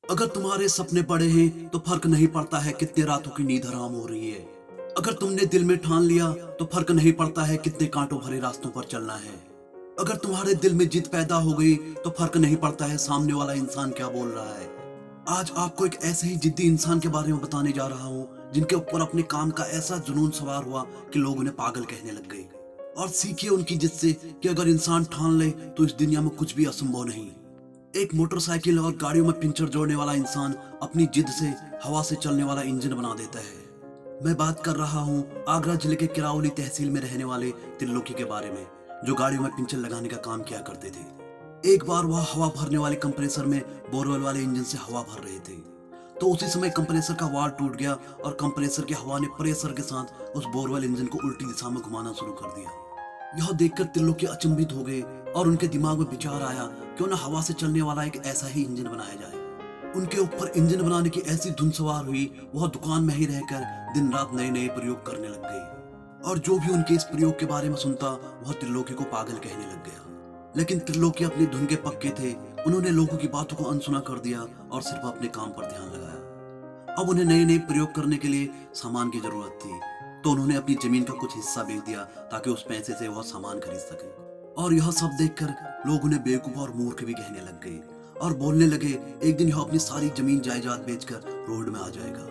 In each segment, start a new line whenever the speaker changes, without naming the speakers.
अगर तुम्हारे सपने बड़े हैं तो फर्क नहीं पड़ता है कितने रातों की नींद हराम हो रही है। अगर तुमने दिल में ठान लिया तो फर्क नहीं पड़ता है कितने कांटों भरे रास्तों पर चलना है। अगर तुम्हारे दिल में जिद पैदा हो गई तो फर्क नहीं पड़ता है सामने वाला इंसान क्या बोल रहा है। आज आपको एक ऐसे ही जिद्दी इंसान के बारे में बताने जा रहा हूँ जिनके ऊपर अपने काम का ऐसा जुनून सवार हुआ कि लोग उन्हें पागल कहने लग गए। और सीखिए उनकी जिद से कि अगर इंसान ठान ले तो इस दुनिया में कुछ भी असंभव नहीं। एक मोटरसाइकिल और गाड़ियों में पिंचर जोड़ने वाला इंसान अपनी जिद से हवा से चलने वाला इंजन बना देता है। मैं बात कर रहा हूँ आगरा जिले के किरावली तहसील में रहने वाले त्रिलोकी के बारे में, जो गाड़ियों में पिंचर लगाने का काम किया करते थे। एक बार वह हवा भरने वाले कंप्रेसर में बोरवेल वाले इंजन से हवा भर रहे थे, तो उसी समय कंप्रेसर का वाल्व टूट गया और कंप्रेसर की हवा ने प्रेशर के साथ उस बोरवेल इंजन को उल्टी दिशा में घुमाना शुरू कर दिया। यह देखकर त्रिलोकी अचंभित हो गए और उनके दिमाग में विचार आया क्यों न हवा से चलने वाला एक ऐसा ही इंजन बनाया जाए। उनके ऊपर इंजन बनाने की ऐसी धुन सवार हुई, वह दुकान में ही रहकर दिन रात नए नए प्रयोग करने लग गए। और जो भी उनके इस प्रयोग के बारे में सुनता वह त्रिलोकी को पागल कहने लग गया। लेकिन त्रिलोकी अपनी धुन के पक्के थे, उन्होंने लोगों की बातों को अनसुना कर दिया और सिर्फ अपने काम पर ध्यान लगाया। अब उन्हें नए नए प्रयोग करने के लिए सामान की जरूरत थी, तो उन्होंने अपनी जमीन का कुछ हिस्सा बेच दिया ताकि उस पैसे से वह सामान खरीद सके। और यह सब देखकर लोग उन्हें बेवकूफ और मूर्ख भी कहने लग गए और बोलने लगे एक दिन यह अपनी सारी जमीन जायदाद बेचकर रोड में आ जाएगा।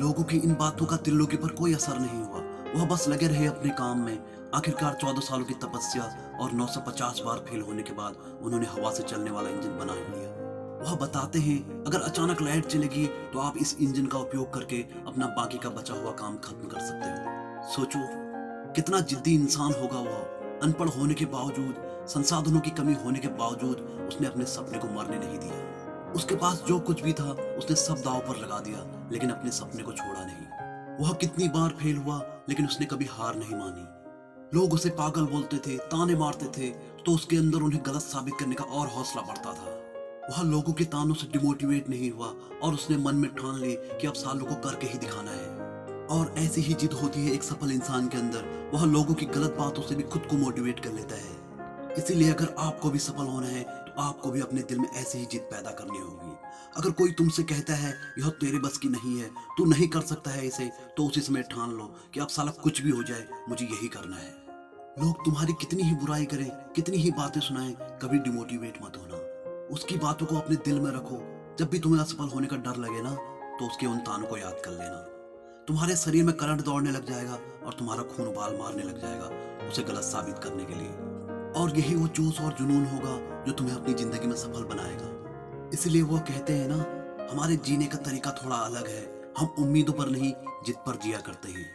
लोगों की इन बातों का त्रिलोकी पर कोई असर नहीं हुआ, वह बस लगे रहे अपने काम में। आखिरकार 14 सालों की तपस्या और 950 बार फेल होने के बाद उन्होंने हवा से चलने वाला इंजन बना लिया। वह बताते हैं अगर अचानक लाइट चलेगी तो आप इस इंजन का उपयोग करके अपना बाकी का बचा हुआ काम खत्म कर सकते हो। सोचो कितना जिद्दी इंसान होगा वह। अनपढ़ होने के बावजूद, संसाधनों की कमी होने के बावजूद उसने अपने सपने को मरने नहीं दिया। उसके पास जो कुछ भी था उसने सब दांव पर लगा दिया, लेकिन अपने सपने को छोड़ा नहीं। वह कितनी बार फेल हुआ लेकिन उसने कभी हार नहीं मानी। लोग उसे पागल बोलते थे, ताने मारते थे, तो उसके अंदर उन्हें गलत साबित करने का और हौसला बढ़ता था। वह लोगों के तानों से डिमोटिवेट नहीं हुआ और उसने मन में ठान ली कि अब सालों को करके ही दिखाना है। और ऐसी ही जिद होती है एक सफल इंसान के अंदर, वह लोगों की गलत बातों से भी खुद को मोटिवेट कर लेता है। इसीलिए अगर आपको भी सफल होना है तो आपको भी अपने दिल में ऐसी ही जिद पैदा करनी होगी। अगर कोई तुमसे कहता है यह तेरे बस की नहीं है, तू नहीं कर सकता है इसे, तो उसी समय ठान लो कि अब साला कुछ भी हो जाए मुझे यही करना है। लोग तुम्हारी कितनी ही बुराई करें, कितनी ही बातें सुनाएं, कभी डिमोटिवेट मत होना। उसकी बातों को अपने दिल में रखो। जब भी तुम्हें असफल होने का डर लगे ना, तो उसके उन तानों को याद कर लेना। तुम्हारे शरीर में करंट दौड़ने लग जाएगा और तुम्हारा खून उबाल मारने लग जाएगा उसे गलत साबित करने के लिए। और यही वो जोश और जुनून होगा जो तुम्हें अपनी जिंदगी में सफल बनाएगा। इसलिए वो कहते हैं ना, हमारे जीने का तरीका थोड़ा अलग है, हम उम्मीदों पर नहीं जिद पर जिया करते हैं।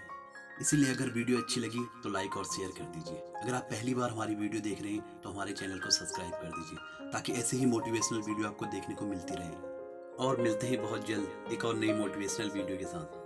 इसीलिए अगर वीडियो अच्छी लगी तो लाइक और शेयर कर दीजिए। अगर आप पहली बार हमारी वीडियो देख रहे हैं तो हमारे चैनल को सब्सक्राइब कर दीजिए, ताकि ऐसे ही मोटिवेशनल वीडियो आपको देखने को मिलती रहे। और मिलते हैं बहुत जल्द एक और नई मोटिवेशनल वीडियो के साथ।